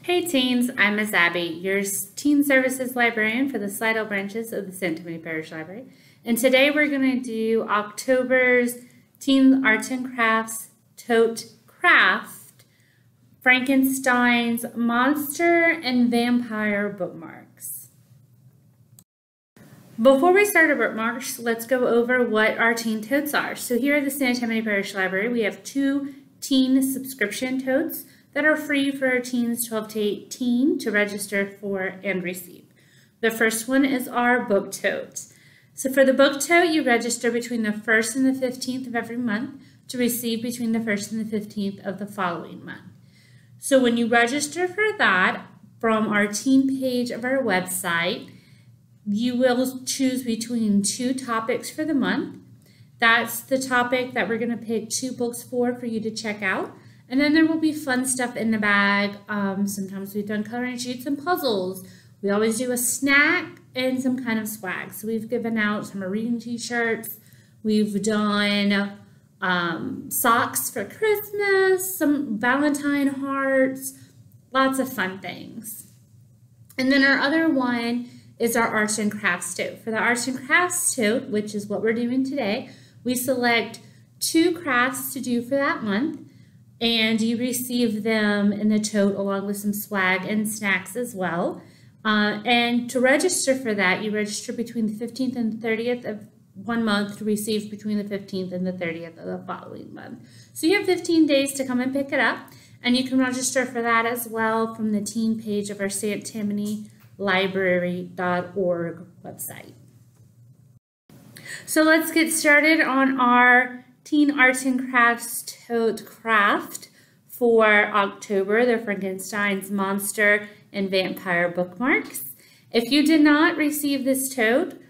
Hey teens, I'm Miss Abby, your Teen Services Librarian for the Slidell branches of the St. Tammany Parish Library. And today we're going to do October's Teen Arts and Crafts Tote Craft, Frankenstein's Monster and Vampire Bookmarks. Before we start our bookmarks, let's go over what our teen totes are. So here at the St. Tammany Parish Library, we have 2 teen subscription totes that are free for our teens 12 to 18 to register for and receive. The first one is our book tote. So for the book tote, you register between the 1st and the 15th of every month to receive between the 1st and the 15th of the following month. So when you register for that, from our teen page of our website, you will choose between 2 topics for the month. That's the topic that we're going to pick 2 books for you to check out. And then there will be fun stuff in the bag. Sometimes we've done coloring sheets and puzzles. We always do a snack and some kind of swag. So we've given out some reading t-shirts. We've done socks for Christmas, some Valentine hearts, lots of fun things. And then our other one is our Arts and Crafts tote. For the Arts and Crafts tote, which is what we're doing today, we select 2 crafts to do for that month. And you receive them in the tote along with some swag and snacks as well. And to register for that, you register between the 15th and 30th of one month to receive between the 15th and the 30th of the following month. So you have 15 days to come and pick it up. And you can register for that as well from the teen page of our sttamanylibrary.org website. So let's get started on our Teen Arts and Crafts Tote Craft for October, the Frankenstein's Monster and Vampire Bookmarks. If you did not receive this tote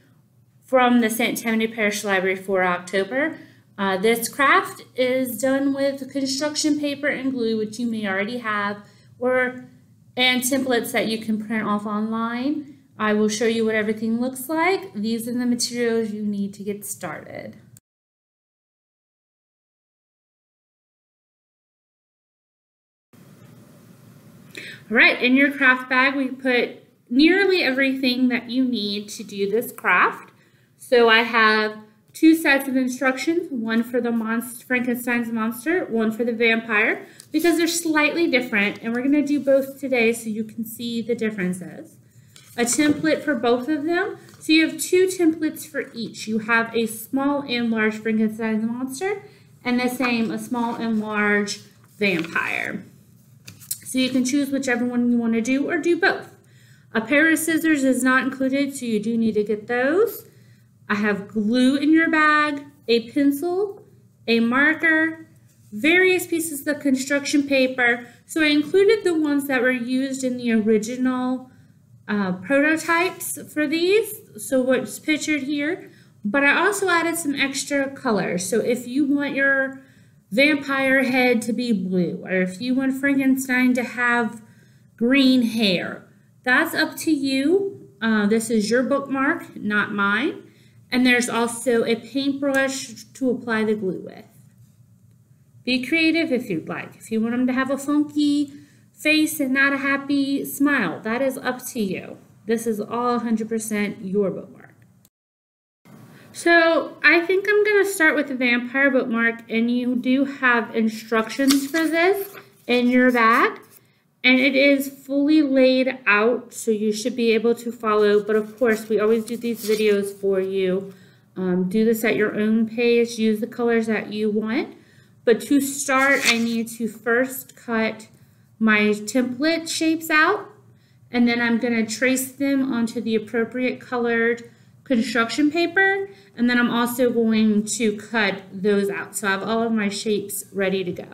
from the St. Tammany Parish Library for October, this craft is done with construction paper and glue, which you may already have, and templates that you can print off online. I will show you what everything looks like. These are the materials you need to get started. All right, in your craft bag, we put nearly everything that you need to do this craft. So I have 2 sets of instructions, one for the Frankenstein's monster, one for the vampire, because they're slightly different, and we're going to do both today so you can see the differences. A template for both of them. So you have 2 templates for each. You have a small and large Frankenstein's monster, and the same, a small and large vampire. So you can choose whichever one you want to do or do both. A pair of scissors is not included, so you do need to get those. I have glue in your bag, a pencil, a marker, various pieces of construction paper. So I included the ones that were used in the original prototypes for these, so what's pictured here. But I also added some extra colors. So if you want your vampire head to be blue, or if you want Frankenstein to have green hair, that's up to you. This is your bookmark, not mine. And there's also a paintbrush to apply the glue with. Be creative if you'd like. If you want them to have a funky face and not a happy smile, that is up to you. This is all 100% your bookmark. So I think I'm going to start with the vampire bookmark, and you do have instructions for this in your bag, and it is fully laid out, so you should be able to follow. But of course, we always do these videos for you. Do this at your own pace. Use the colors that you want. But to start, I need to first cut my template shapes out, and then I'm going to trace them onto the appropriate colored construction paper, and then I'm also going to cut those out. So I have all of my shapes ready to go.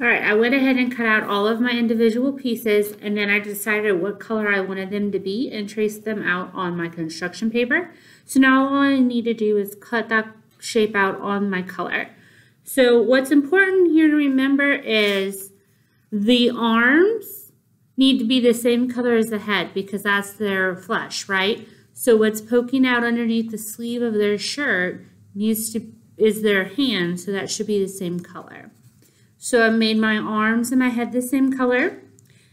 All right, I went ahead and cut out all of my individual pieces, and then I decided what color I wanted them to be and traced them out on my construction paper. So now all I need to do is cut that shape out on my color. So what's important here to remember is the arms need to be the same color as the head because that's their flesh, right? So what's poking out underneath the sleeve of their shirt is their hand, so that should be the same color. So I made my arms and my head the same color.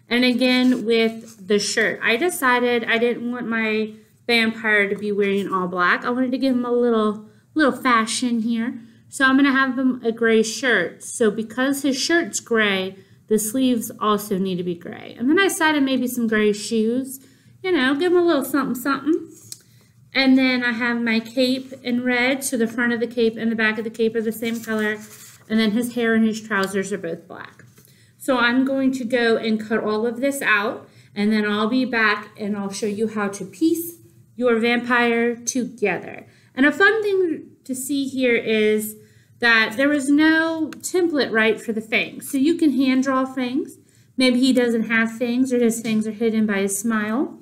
And again, with the shirt, I decided I didn't want my vampire to be wearing all black. I wanted to give him a little fashion here. So I'm gonna have him a gray shirt. So because his shirt's gray, the sleeves also need to be gray. And then I decided maybe some gray shoes, you know, give him a little something, something. And then I have my cape in red, so the front of the cape and the back of the cape are the same color. And then his hair and his trousers are both black. So I'm going to go and cut all of this out, and then I'll be back and I'll show you how to piece your vampire together. And a fun thing to see here is that there is no template right for the fangs. So you can hand draw fangs. Maybe he doesn't have fangs or his fangs are hidden by his smile.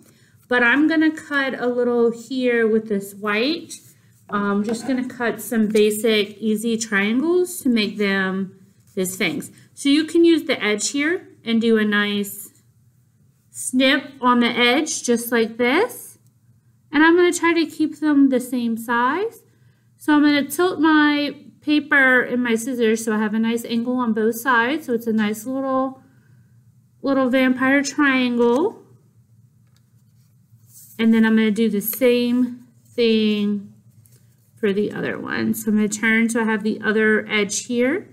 But I'm gonna cut a little here with this white. I'm just gonna cut some basic easy triangles to make them his fangs. So you can use the edge here and do a nice snip on the edge just like this. And I'm gonna try to keep them the same size. So I'm gonna tilt my paper and my scissors so I have a nice angle on both sides. So it's a nice little vampire triangle. And then I'm going to do the same thing for the other one. So I'm going to turn so I have the other edge here.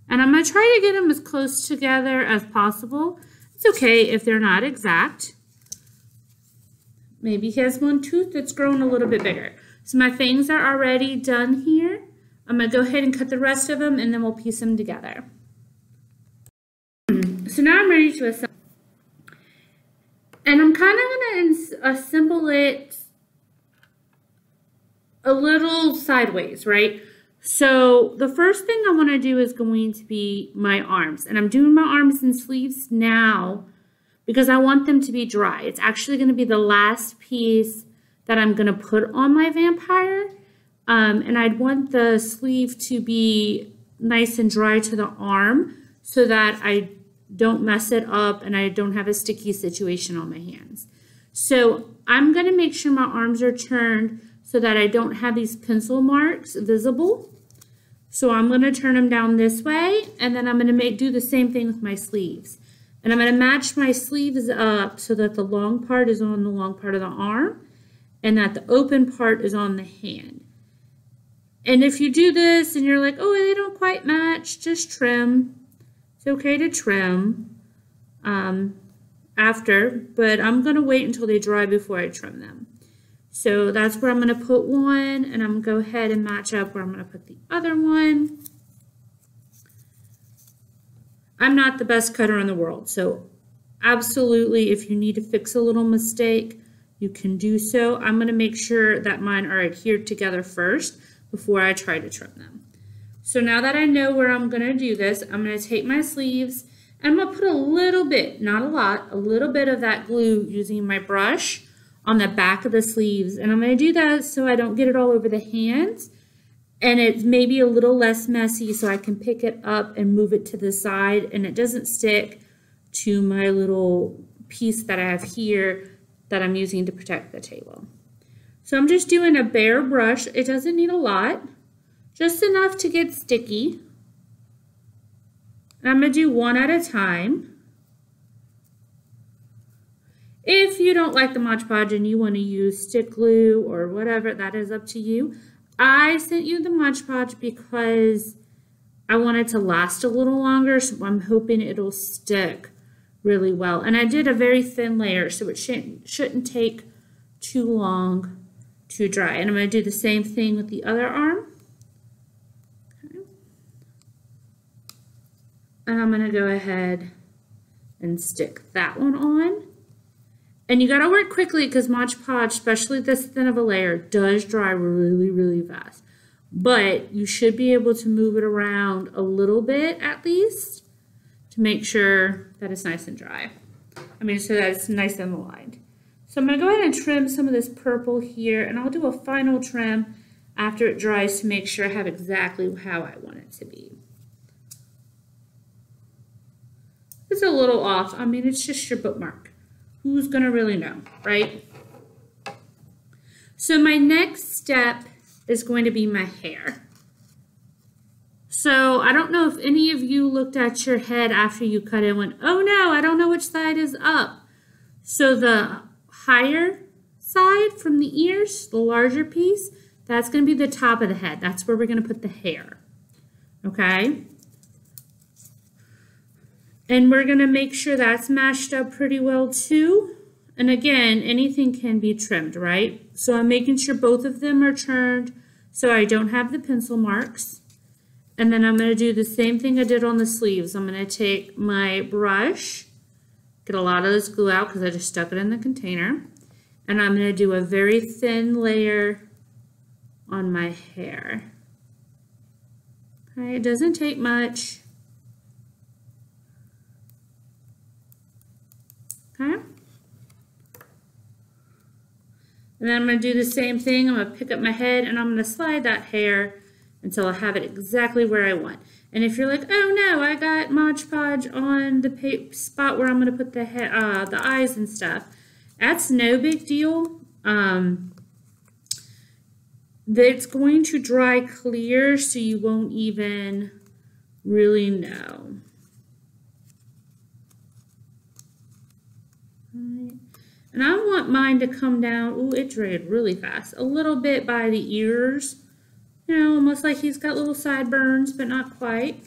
And I'm going to try to get them as close together as possible. It's okay if they're not exact. Maybe he has one tooth that's grown a little bit bigger. So my fangs are already done here. I'm going to go ahead and cut the rest of them and then we'll piece them together. So now I'm ready to assemble. And I'm kind of going to assemble it a little sideways, right? So the first thing I want to do is going to be my arms. And I'm doing my arms and sleeves now because I want them to be dry. It's actually going to be the last piece that I'm going to put on my vampire. And I'd want the sleeve to be nice and dry to the arm so that I don't mess it up and I don't have a sticky situation on my hands. So I'm going to make sure my arms are turned so that I don't have these pencil marks visible. So I'm going to turn them down this way, and then I'm going to do the same thing with my sleeves. And I'm going to match my sleeves up so that the long part is on the long part of the arm and that the open part is on the hand. And if you do this and you're like, oh, they don't quite match, just trim. It's okay to trim after, but I'm going to wait until they dry before I trim them. So that's where I'm going to put one, and I'm going to go ahead and match up where I'm going to put the other one. I'm not the best cutter in the world, so absolutely if you need to fix a little mistake, you can do so. I'm going to make sure that mine are adhered together first before I try to trim them. So now that I know where I'm going to do this, I'm going to take my sleeves and I'm going to put a little bit, not a lot, a little bit of that glue using my brush on the back of the sleeves. And I'm going to do that so I don't get it all over the hands. And it's maybe a little less messy so I can pick it up and move it to the side and it doesn't stick to my little piece that I have here that I'm using to protect the table. So I'm just doing a bare brush. It doesn't need a lot. Just enough to get sticky. And I'm going to do one at a time. If you don't like the Mod Podge and you want to use stick glue or whatever, that is up to you. I sent you the Mod Podge because I want it to last a little longer, so I'm hoping it'll stick really well. And I did a very thin layer, so it shouldn't take too long to dry. And I'm going to do the same thing with the other arm. And I'm going to go ahead and stick that one on. And you got to work quickly because Mod Podge, especially this thin of a layer, does dry really, really fast. But you should be able to move it around a little bit at least to make sure that it's nice and dry. So that it's nice and aligned. So I'm going to go ahead and trim some of this purple here, and I'll do a final trim after it dries to make sure I have exactly how I want it to be. It's a little off. It's just your bookmark. Who's going to really know, right? So my next step is going to be my hair. So I don't know if any of you looked at your head after you cut it and went, oh no, I don't know which side is up. So the higher side from the ears, the larger piece, that's going to be the top of the head. That's where we're going to put the hair. Okay? And we're going to make sure that's mashed up pretty well too. And again, anything can be trimmed, right? So I'm making sure both of them are turned so I don't have the pencil marks. And then I'm going to do the same thing I did on the sleeves. I'm going to take my brush, get a lot of this glue out because I just stuck it in the container. And I'm going to do a very thin layer on my hair. Okay, it doesn't take much. Okay. And then I'm going to do the same thing. I'm going to pick up my head and I'm going to slide that hair until I have it exactly where I want. And if you're like, oh no, I got Mod Podge on the spot where I'm going to put the eyes and stuff, that's no big deal. It's going to dry clear so you won't even really know. And I want mine to come down, ooh, it dried really fast, a little bit by the ears. You know, almost like he's got little sideburns, but not quite.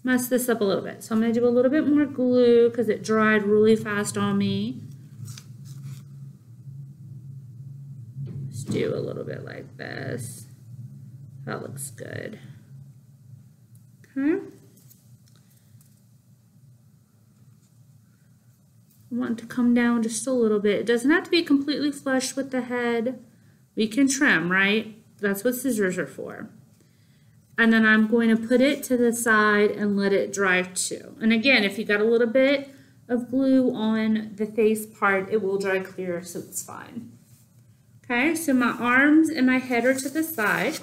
Mess this up a little bit. So I'm going to do a little bit more glue because it dried really fast on me. Let's do a little bit like this. That looks good. Okay. I want it to come down just a little bit. It doesn't have to be completely flush with the head. We can trim, right? That's what scissors are for. And then I'm going to put it to the side and let it dry too. And again, if you got a little bit of glue on the face part, it will dry clear, so it's fine. Okay, so my arms and my head are to the side.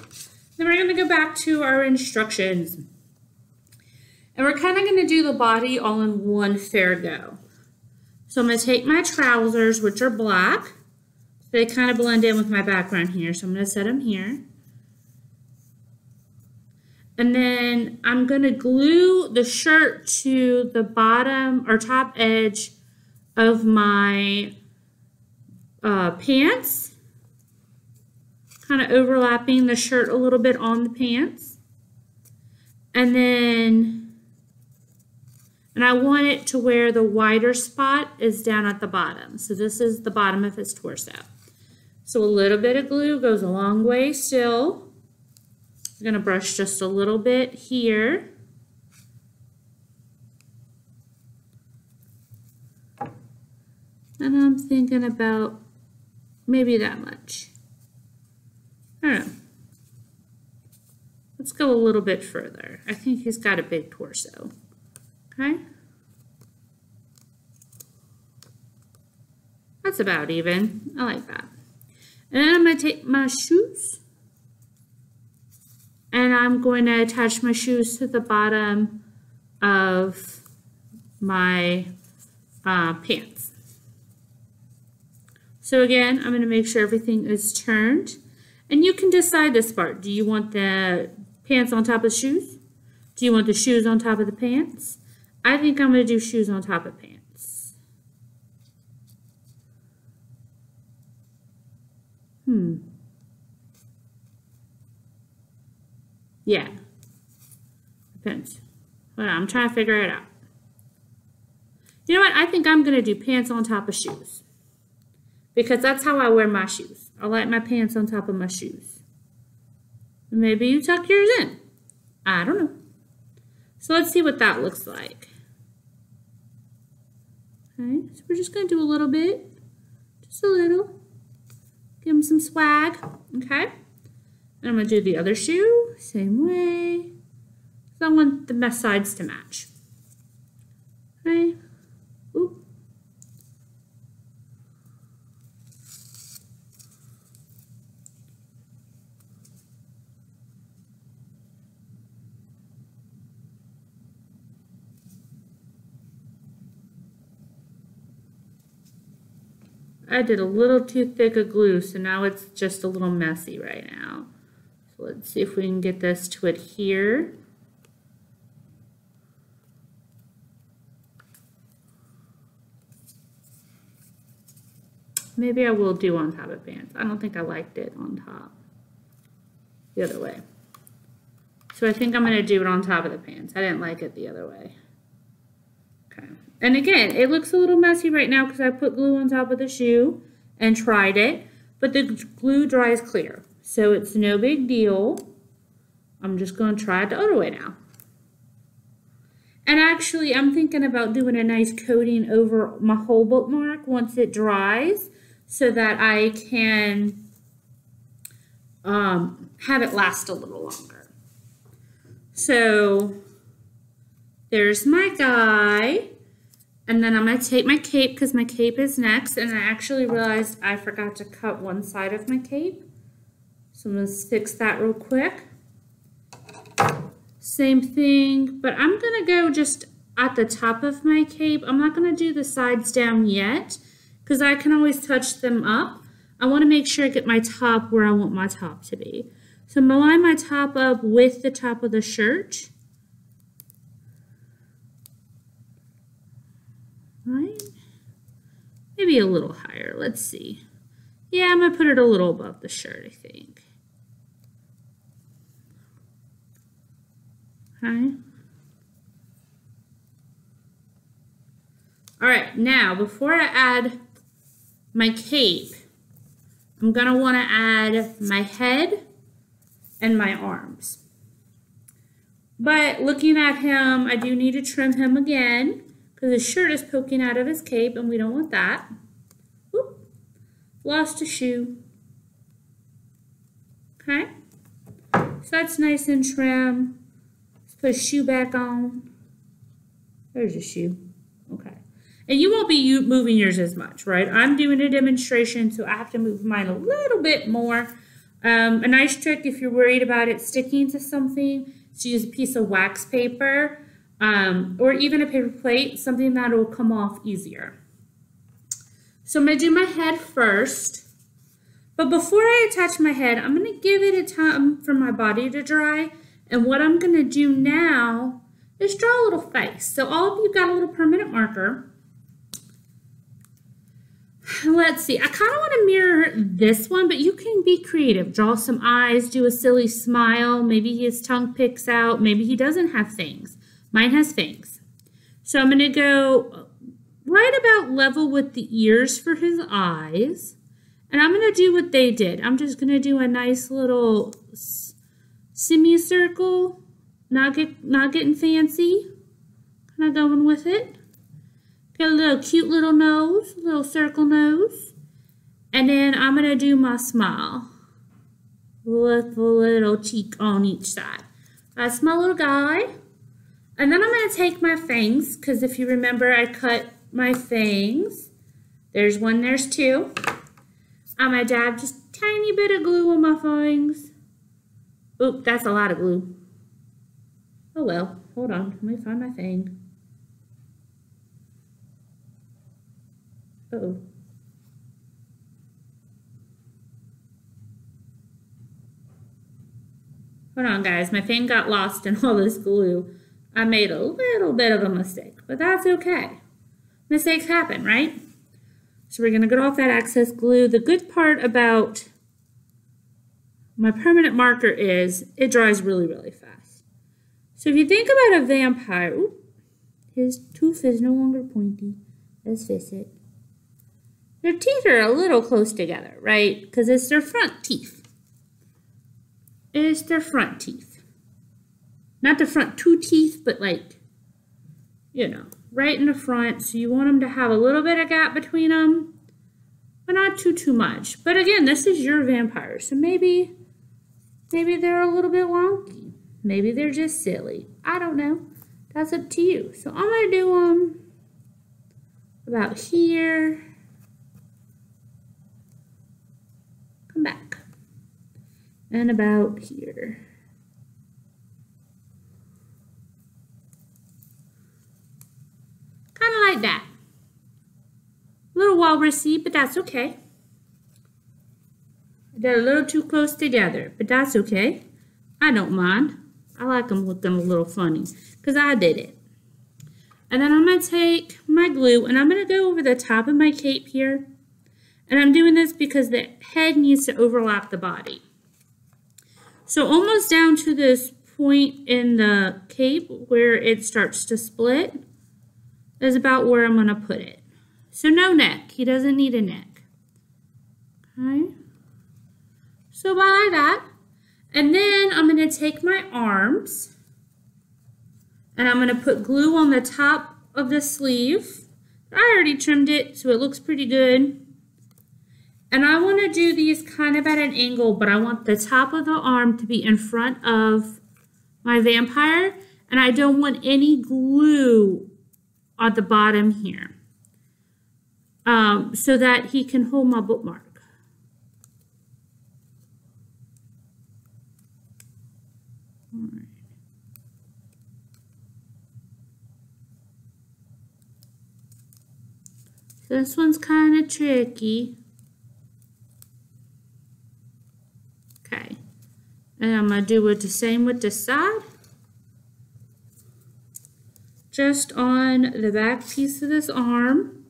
Then we're going to go back to our instructions. And we're kind of going to do the body all in one fair go. So I'm going to take my trousers, which are black. They kind of blend in with my background here, so I'm going to set them here. And then I'm going to glue the shirt to the bottom or top edge of my pants, kind of overlapping the shirt a little bit on the pants. And I want it to where the wider spot is down at the bottom. So this is the bottom of his torso. So a little bit of glue goes a long way still. I'm going to brush just a little bit here. And I'm thinking about maybe that much. I don't know. Let's go a little bit further. I think he's got a big torso. Okay. That's about even. I like that. And then I'm going to take my shoes and I'm going to attach my shoes to the bottom of my pants. So again, I'm going to make sure everything is turned. And you can decide this part. Do you want the pants on top of shoes? Do you want the shoes on top of the pants? I think I'm going to do shoes on top of pants. Yeah. Depends. Well, I'm trying to figure it out. You know what? I think I'm going to do pants on top of shoes. Because that's how I wear my shoes. I like my pants on top of my shoes. Maybe you tuck yours in. I don't know. So let's see what that looks like. Okay, so we're just going to do a little bit. Just a little. Give them some swag. Okay. And I'm going to do the other shoe. Same way. So I want the sides to match. Okay. Oop. I did a little too thick of glue, so now it's just a little messy right now. So let's see if we can get this to adhere. Maybe I will do on top of pants. I don't think I liked it on top. The other way. So I think I'm going to do it on top of the pants. I didn't like it the other way. Okay. And again, it looks a little messy right now because I put glue on top of the shoe and tried it. But the glue dries clear. So it's no big deal. I'm just going to try it the other way now. And actually, I'm thinking about doing a nice coating over my whole bookmark once it dries so that I can have it last a little longer. So there's my guy. And then I'm going to take my cape because my cape is next. And I actually realized I forgot to cut one side of my cape. So I'm going to fix that real quick. Same thing, but I'm going to go just at the top of my cape. I'm not going to do the sides down yet because I can always touch them up. I want to make sure I get my top where I want my top to be. So I'm going to line my top up with the top of the shirt. Right? Maybe a little higher. Let's see. Yeah, I'm going to put it a little above the shirt, I think. Okay. All right, now before I add my cape, I'm going to want to add my head and my arms. But looking at him, I do need to trim him again because his shirt is poking out of his cape and we don't want that. Oop, lost a shoe. Okay, so that's nice and trim. Let's put a shoe back on. There's a shoe. Okay. And you won't be moving yours as much, right? I'm doing a demonstration, so I have to move mine a little bit more. A nice trick if you're worried about it sticking to something is to use a piece of wax paper or even a paper plate, something that will come off easier. So I'm going to do my head first. But before I attach my head, I'm going to give it a time for my body to dry. And what I'm going to do now is draw a little face. So all of you got a little permanent marker. Let's see, I kind of want to mirror this one, but you can be creative. Draw some eyes, do a silly smile. Maybe his tongue picks out. Maybe he doesn't have fangs. Mine has fangs. So I'm going to go right about level with the ears for his eyes. And I'm going to do what they did. I'm just going to do a nice little semicircle, not getting fancy, kind of going with it. Got a little cute little nose, a little circle nose. And then I'm going to do my smile with a little cheek on each side. That's my little guy. And then I'm going to take my fangs, because if you remember, I cut my fangs. There's one, there's two. I'm going to dab just a tiny bit of glue on my fangs. Oop, that's a lot of glue. Oh well, hold on, let me find my fang. Uh-oh. Hold on, guys. My fang got lost in all this glue. I made a little bit of a mistake, but that's okay. Mistakes happen, right? So we're going to get off that excess glue. The good part about my permanent marker is it dries really, really fast. So if you think about a vampire, ooh, his tooth is no longer pointy. Let's fix it. Their teeth are a little close together, right? Because it's their front teeth. It's their front teeth. Not the front two teeth, but like, you know, right in the front. So you want them to have a little bit of gap between them, but not too much. But again, this is your vampire. So maybe they're a little bit wonky. Maybe they're just silly. I don't know. That's up to you. So I'm going to do them about here. Come back. And about here. Kind of like that. A little walrusy, but that's okay. They're a little too close together, but that's okay. I don't mind. I like them looking a little funny because I did it. And then I'm going to take my glue and I'm going to go over the top of my cape here. And I'm doing this because the head needs to overlap the body. So almost down to this point in the cape where it starts to split is about where I'm going to put it. So no neck. He doesn't need a neck. Okay. So by that. And then I'm going to take my arms and I'm going to put glue on the top of the sleeve. I already trimmed it, so it looks pretty good. And I want to do these kind of at an angle, but I want the top of the arm to be in front of my vampire, and I don't want any glue at the bottom here, so that he can hold my bookmark. All right. This one's kind of tricky. Okay, and I'm going to do it the same with the side. Just on the back piece of this arm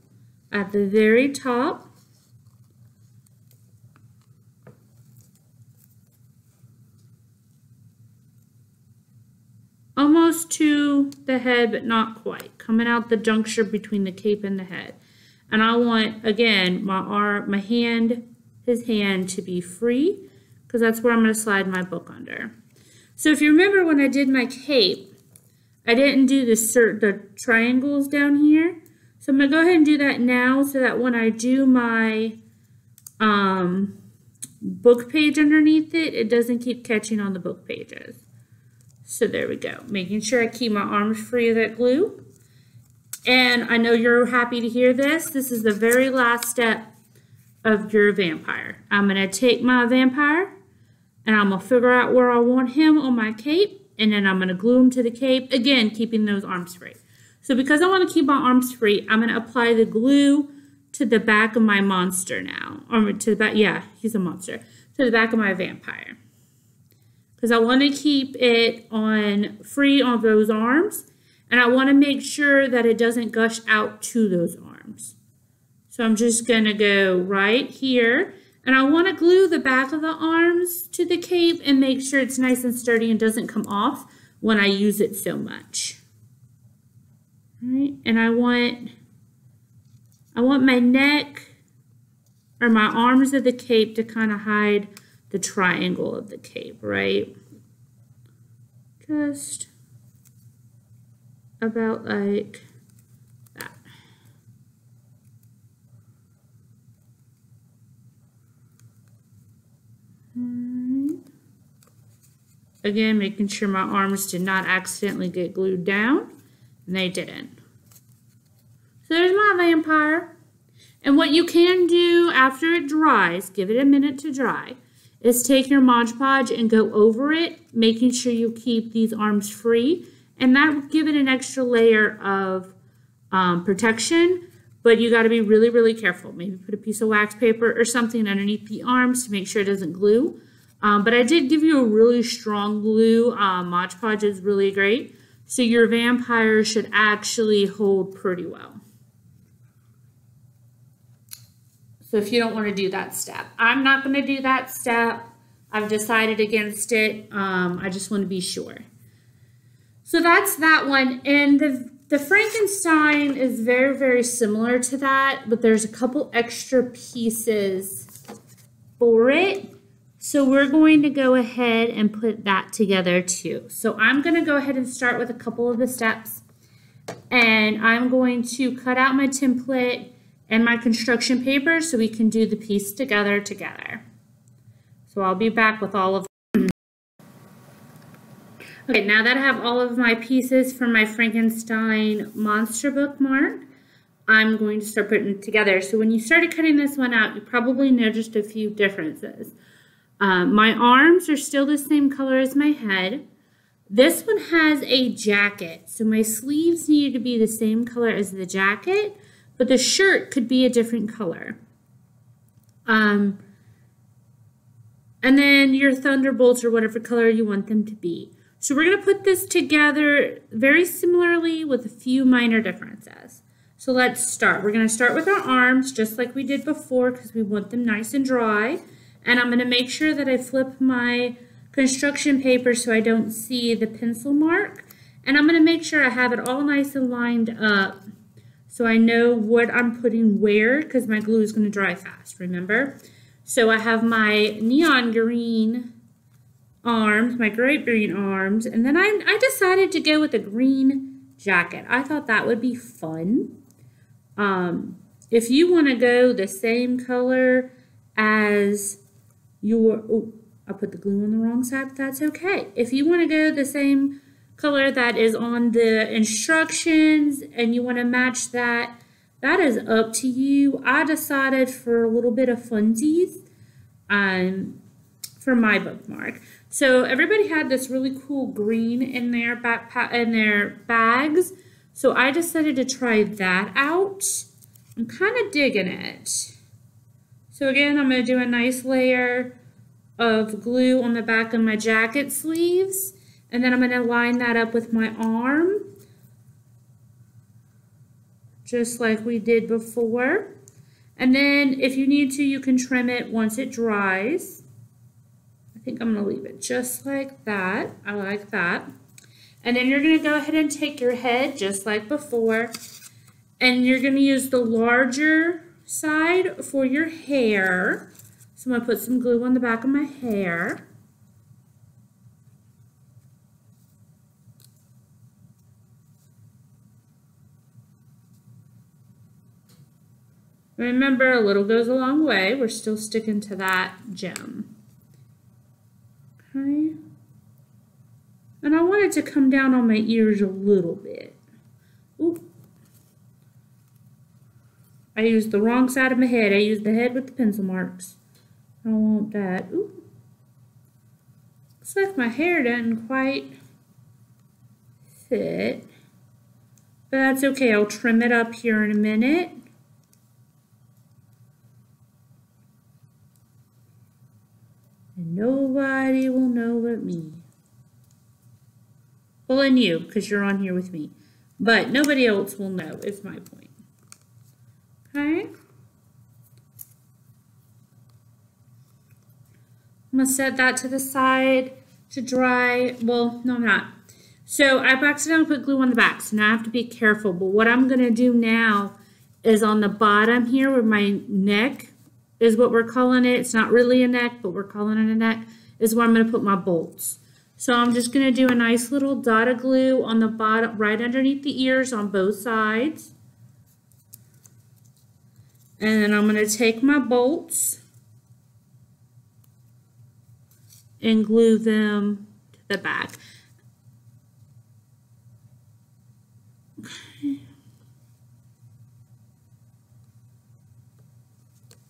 at the very top. Almost to the head, but not quite. Coming out the juncture between the cape and the head. And I want, again, my arm, my hand, his hand to be free, because that's where I'm going to slide my book under. So if you remember when I did my cape, I didn't do the triangles down here. So I'm going to go ahead and do that now so that when I do my book page underneath it, it doesn't keep catching on the book pages. So there we go. Making sure I keep my arms free of that glue. And I know you're happy to hear this. This is the very last step of your vampire. I'm going to take my vampire and I'm going to figure out where I want him on my cape. And then I'm going to glue him to the cape, again, keeping those arms free. So because I want to keep my arms free, I'm going to apply the glue to the back of my monster now. Or to the back, yeah, he's a monster. To the back of my vampire. Because I want to keep it on free on those arms. And I want to make sure that it doesn't gush out to those arms. So I'm just going to go right here. And I want to glue the back of the arms to the cape and make sure it's nice and sturdy and doesn't come off when I use it so much. All right, and I want my neck or my arms of the cape to kind of hide the triangle of the cape, right? Just about like that. Again, making sure my arms did not accidentally get glued down, and they didn't. So there's my vampire. And what you can do after it dries, give it a minute to dry, is take your Mod Podge and go over it, making sure you keep these arms free. And that will give it an extra layer of protection, but you got to be really, really careful. Maybe put a piece of wax paper or something underneath the arms to make sure it doesn't glue. But I did give you a really strong glue. Mod Podge is really great. So your vampire should actually hold pretty well. So if you don't want to do that step, I'm not going to do that step. I've decided against it. I just want to be sure. So that's that one. And the Frankenstein is very, very similar to that, but there's a couple extra pieces for it. So we're going to go ahead and put that together too. So I'm going to go ahead and start with a couple of the steps. And I'm going to cut out my template and my construction paper so we can do the piece together. So I'll be back with all of them. Okay, now that I have all of my pieces for my Frankenstein monster bookmark, I'm going to start putting it together. So when you started cutting this one out, you probably noticed a few differences. My arms are still the same color as my head. This one has a jacket, so my sleeves need to be the same color as the jacket, but the shirt could be a different color. And then your thunderbolts or whatever color you want them to be. So we're going to put this together very similarly with a few minor differences. So let's start. We're going to start with our arms just like we did before because we want them nice and dry. And I'm going to make sure that I flip my construction paper so I don't see the pencil mark. And I'm going to make sure I have it all nice and lined up so I know what I'm putting where because my glue is going to dry fast, remember? So I have my neon green arms, my grape green arms, and then I decided to go with a green jacket. I thought that would be fun. If you want to go the same color as your, oh, I put the glue on the wrong side, but that's okay. If you want to go the same color that is on the instructions and you want to match that, that is up to you. I decided for a little bit of funsies for my bookmark. So everybody had this really cool green in their backpack, in their bags. So I decided to try that out. I'm kind of digging it. So again, I'm going to do a nice layer of glue on the back of my jacket sleeves. And then I'm going to line that up with my arm. Just like we did before. And then if you need to, you can trim it once it dries. I think I'm going to leave it just like that. I like that. And then you're going to go ahead and take your head just like before. And you're going to use the larger side for your hair. So I'm going to put some glue on the back of my hair. Remember, a little goes a long way. We're still sticking to that gem. Okay. And I want it to come down on my ears a little bit. Ooh. I used the wrong side of my head. I used the head with the pencil marks. I don't want that. Ooh. Looks like my hair doesn't quite fit. But that's okay. I'll trim it up here in a minute. And nobody will know but me. Well, and you, because you're on here with me. But nobody else will know, is my point. Okay? I'm going to set that to the side to dry. Well, no, I'm not. So I've accidentally put glue on the back, so now I have to be careful. But what I'm going to do now is on the bottom here where my neck is what we're calling it. It's not really a neck, but we're calling it a neck, is where I'm going to put my bolts. So I'm just going to do a nice little dot of glue on the bottom, right underneath the ears on both sides. And then I'm going to take my bolts and glue them to the back. Okay.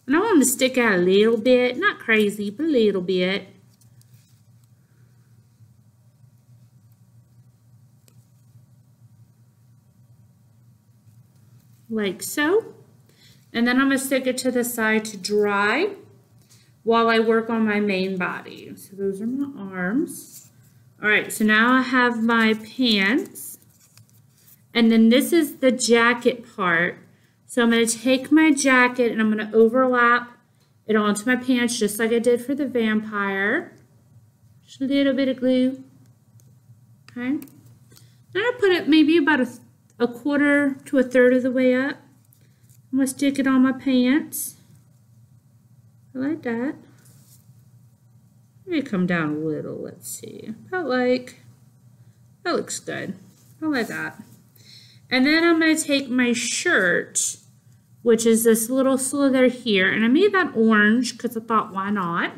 And I want them to stick out a little bit, not crazy, but a little bit. Like so. And then I'm going to stick it to the side to dry while I work on my main body. So those are my arms. All right, so now I have my pants. And then this is the jacket part. So I'm going to take my jacket and I'm going to overlap it onto my pants just like I did for the vampire. Just a little bit of glue. Okay. Then I'll put it maybe about a quarter to a third of the way up. I'm going to stick it on my pants. I like that. Maybe come down a little. Let's see. About like, that looks good. I like that. And then I'm going to take my shirt, which is this little slither here, and I made that orange because I thought, why not?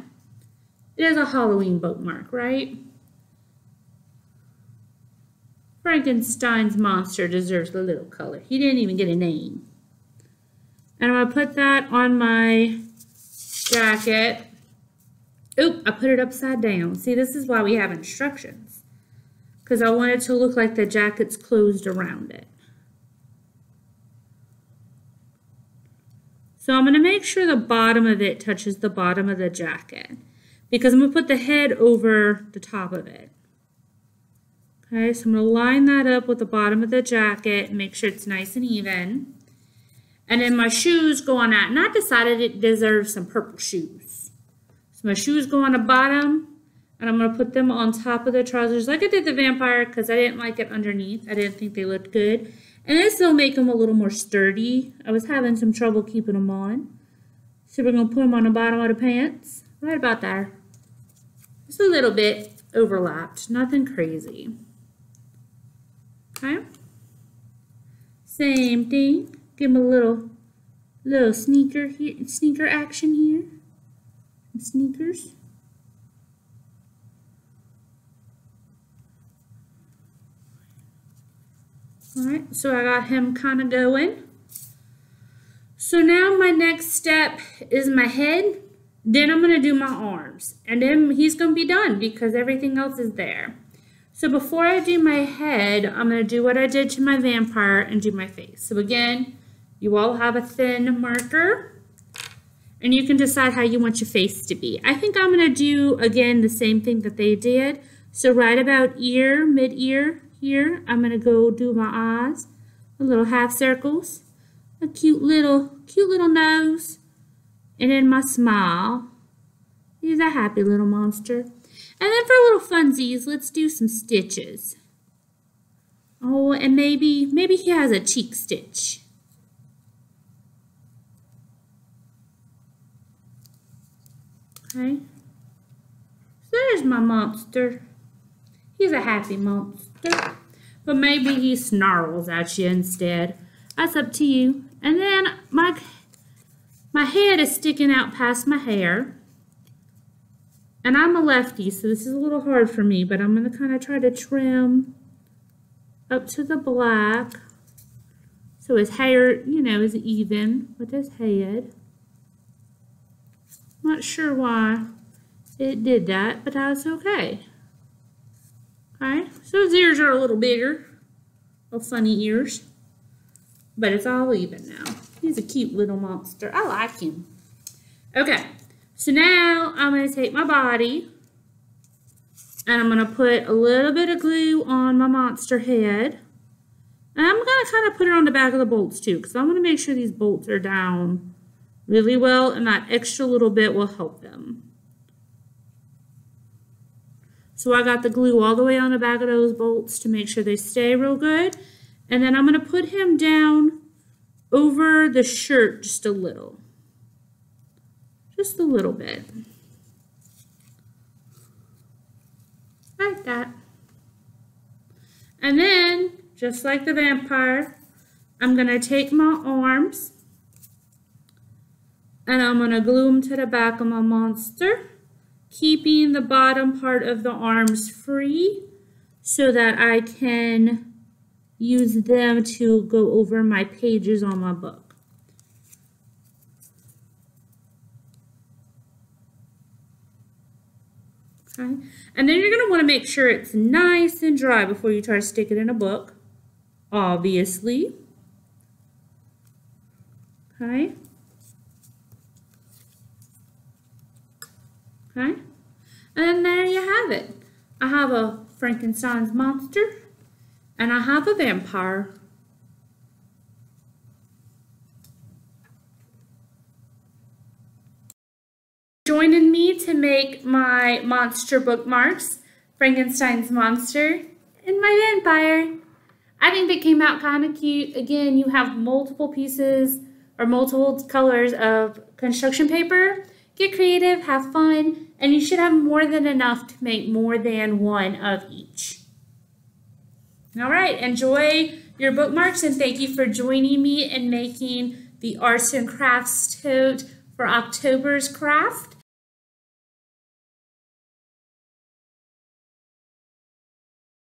It is a Halloween bookmark, right? Frankenstein's monster deserves a little color. He didn't even get a name. And I'm going to put that on my jacket. Oop, I put it upside down. See, this is why we have instructions. Because I want it to look like the jacket's closed around it. So I'm going to make sure the bottom of it touches the bottom of the jacket. Because I'm going to put the head over the top of it. Okay, so I'm going to line that up with the bottom of the jacket and make sure it's nice and even. And then my shoes go on that. And I decided it deserves some purple shoes. So my shoes go on the bottom. And I'm going to put them on top of the trousers like I did the vampire because I didn't like it underneath. I didn't think they looked good. And this will make them a little more sturdy. I was having some trouble keeping them on. So we're going to put them on the bottom of the pants. Right about there. Just a little bit overlapped. Nothing crazy. Okay. Same thing. Give them a little sneaker action here. Sneakers. Alright, so I got him kind of going. So now my next step is my head. Then I'm going to do my arms. And then he's going to be done because everything else is there. So before I do my head, I'm going to do what I did to my vampire and do my face. So again, you all have a thin marker. And you can decide how you want your face to be. I think I'm going to do, again, the same thing that they did. So right about ear, mid-ear, here, I'm going to go do my eyes, a little half circles, a cute little nose, and then my smile. He's a happy little monster. And then for little funsies, let's do some stitches. Oh, and maybe he has a cheek stitch. Okay. So there's my monster. He's a happy monster. But maybe he snarls at you instead. That's up to you. And then my head is sticking out past my hair. And I'm a lefty, so this is a little hard for me, but I'm going to kind of try to trim up to the black. So his hair, you know, is even with his head. Not sure why it did that, but that's okay. Okay, so his ears are a little bigger. Little funny ears. But it's all even now. He's a cute little monster. I like him. Okay, so now I'm going to take my body and I'm going to put a little bit of glue on my monster head. And I'm going to kind of put it on the back of the bolts too, because I'm going to make sure these bolts are down really well, and that extra little bit will help them. So I got the glue all the way on the back of those bolts to make sure they stay real good. And then I'm going to put him down over the shirt just a little. Just a little bit. Like that. And then, just like the vampire, I'm going to take my arms and I'm going to glue them to the back of my monster, keeping the bottom part of the arms free so that I can use them to go over my pages on my book. Okay, and then you're going to want to make sure it's nice and dry before you try to stick it in a book, obviously. Okay. Okay, and there you have it. I have a Frankenstein's monster, and I have a vampire. Joining me to make my monster bookmarks, Frankenstein's monster, and my vampire. I think they came out kind of cute. Again, you have multiple pieces or multiple colors of construction paper. Get creative, have fun, and you should have more than enough to make more than one of each. All right, enjoy your bookmarks, and thank you for joining me in making the Arts and Crafts tote for October's craft.